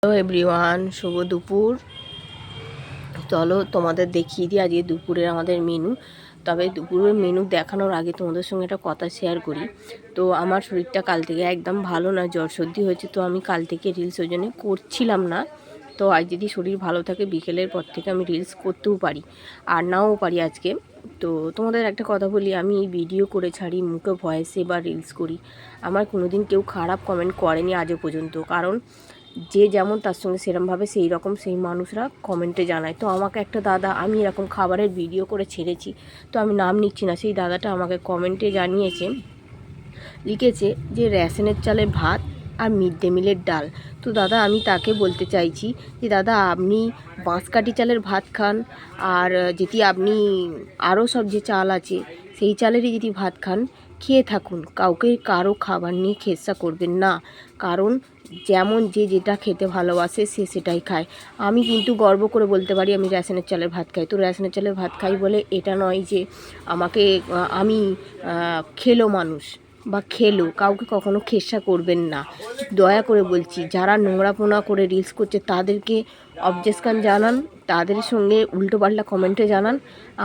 Hello everyone, শুভ দুপুর। চলো তোমাদের দেখিয়ে দিই আজকে দুপুরের আমাদের মেনু। তবে দুপুরের মেনু দেখানোর আগে তোমাদের সঙ্গে একটা কথা শেয়ার করি। তো আমার শরীরটা কাল থেকে একদম ভালো না, জ্বর সর্দি হয়েছে। তো আমি কাল থেকে রিলস ওই জন্য করছিলাম না। তো আজ যদি শরীর ভালো থাকে বিকেলের পর থেকে আমি রিলস করতেও পারি, আর নাও পারি আজকে। তো তোমাদের একটা কথা বলি, আমি ভিডিও করে ছাড়ি, মুখে ভয়েসে বা রিলস করি, আমার কোনো দিন কেউ খারাপ কমেন্ট করেনি আজও পর্যন্ত। কারণ যে যেমন তার সঙ্গে সেরমভাবে সেই রকম সেই মানুষরা কমেন্টে জানায়। তো আমাকে একটা দাদা, আমি এরকম খাবারের ভিডিও করে ছেড়েছি, তো আমি নাম নিচ্ছি না, সেই দাদাটা আমাকে কমেন্টে জানিয়েছে, লিখেছে যে রেশনের চালের ভাত আর মিড ডে মিলের ডাল। তো দাদা আমি তাকে বলতে চাইছি যে দাদা আপনি বাঁশকাঠি চালের ভাত খান, আর যেটি আপনি আরও সব যে চাল আছে সেই চালেরই যদি ভাত খান, খেয়ে থাকুন, কাউকে কারো খাবার নিয়ে খেসা করবেন না। কারণ যেমন যে যেটা খেতে ভালোবাসে সে সেটাই খায়। আমি কিন্তু গর্ব করে বলতে পারি আমি রেশনের চালের ভাত খাই। তো রেশনের চালের ভাত খাই বলে এটা নয় যে আমাকে আমি খেলো মানুষ বা খেলো, কাউকে কখনো খেসা করবেন না, দয়া করে বলছি। যারা নোংরাপোনা করে রিলস করছে তাদেরকে অবজেকশন জানান, তাদের সঙ্গে উল্টোপাল্টা কমেন্টে জানান।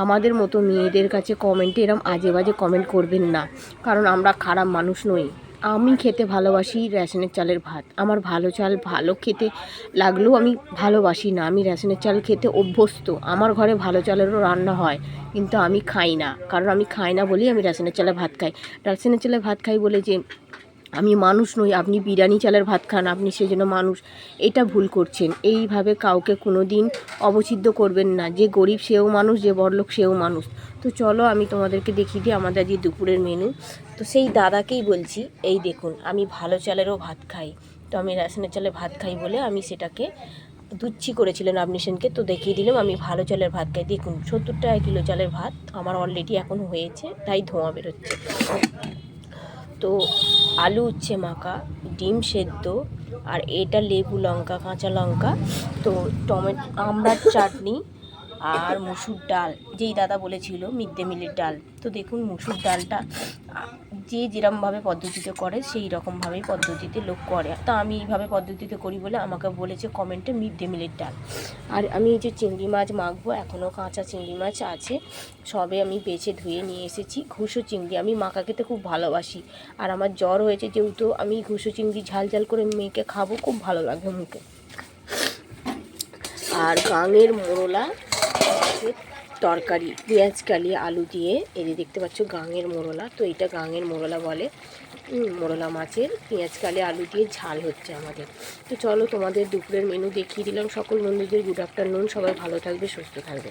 আমাদের মতো মেয়েদের কাছে কমেন্টে এরম আজে বাজে কমেন্ট করবেন না, কারণ আমরা খারাপ মানুষ নই। আমি খেতে ভালোবাসি রেশনের চালের ভাত, আমার ভালো চাল ভালো খেতে লাগলেও আমি ভালোবাসি না, আমি রেশনের চাল খেতে অভ্যস্ত। আমার ঘরে ভালো চালেরও রান্না হয়, কিন্তু আমি খাই না। কারণ আমি খাই না বলেই আমি রেশনের চালের ভাত খাই। রেশনের চালের ভাত খাই বলে যে আমি মানুষ নই, আপনি বিরিয়ানি চালের ভাত খান আপনি সেজন্য মানুষ, এটা ভুল করছেন। এইভাবে কাউকে কোনো দিন অবছিদ্দ করবেন না। যে গরিব সেও মানুষ, যে বড়লোক সেও মানুষ। তো চলো আমি তোমাদেরকে দেখিয়ে দিই আমাদের আজকে দুপুরের মেনু। তো সেই দাদাকেই বলছি, এই দেখুন আমি ভালো চালেরও ভাত খাই, তো আমি রেশনের চালের ভাত খাই বলে আমি সেটাকে দুচ্ছি করেছিলেন আপনি সেনকে। তো দেখিয়ে দিলাম আমি ভালো চালের ভাত খাই। দেখুন 70 টাকা কিলো চালের ভাত আমার অলরেডি এখন হয়েছে, তাই ধোঁয়া বেরোচ্ছে। তো আলু উচ্ছে মাখা, ডিম সেদ্ধ, আর এটা লেবু লঙ্কা কাঁচা লঙ্কা, তো টমেটো আমড়ার চাটনি, আর মুসুর ডাল, যেই দাদা বলেছিল মিড ডে মিলের ডাল। তো দেখুন মুসুর ডালটা যে যেরমভাবে পদ্ধতিতে করে সেই রকমভাবেই পদ্ধতিতে লোক করে। তা আমি এইভাবে পদ্ধতিতে করি বলে আমাকে বলেছে কমেন্টে মিড ডে মিলের ডাল। আর আমি এই যে চিংড়ি মাছ মাখবো, এখনও কাঁচা চিংড়ি মাছ আছে, সবে আমি বেছে ধুয়ে নিয়ে এসেছি। ঘুষো চিংড়ি আমি মাখা খেতে খুব ভালোবাসি, আর আমার জ্বর হয়েছে যেহেতু আমি ঘুষো চিংড়ি ঝাল ঝাল করে মেখে খাবো, খুব ভালো লাগবে মুখে। আর গাঙের মোরলা মাছের তরকারি, পেঁয়াজ কালি আলু দিয়ে, এই যে দেখতে পাচ্ছ গাঙের মোরলা, তো এটা গাঙের মোরলা বলে। মোরলা মাছের পেঁয়াজ কালি আলু দিয়ে ঝাল হচ্ছে আমাদের। তো চলো তোমাদের দুপুরের মেনু দেখিয়ে দিলাম। সকল বন্ধুদের গুড আফটারনুন, সবাই ভালো থাকবে সুস্থ থাকবে।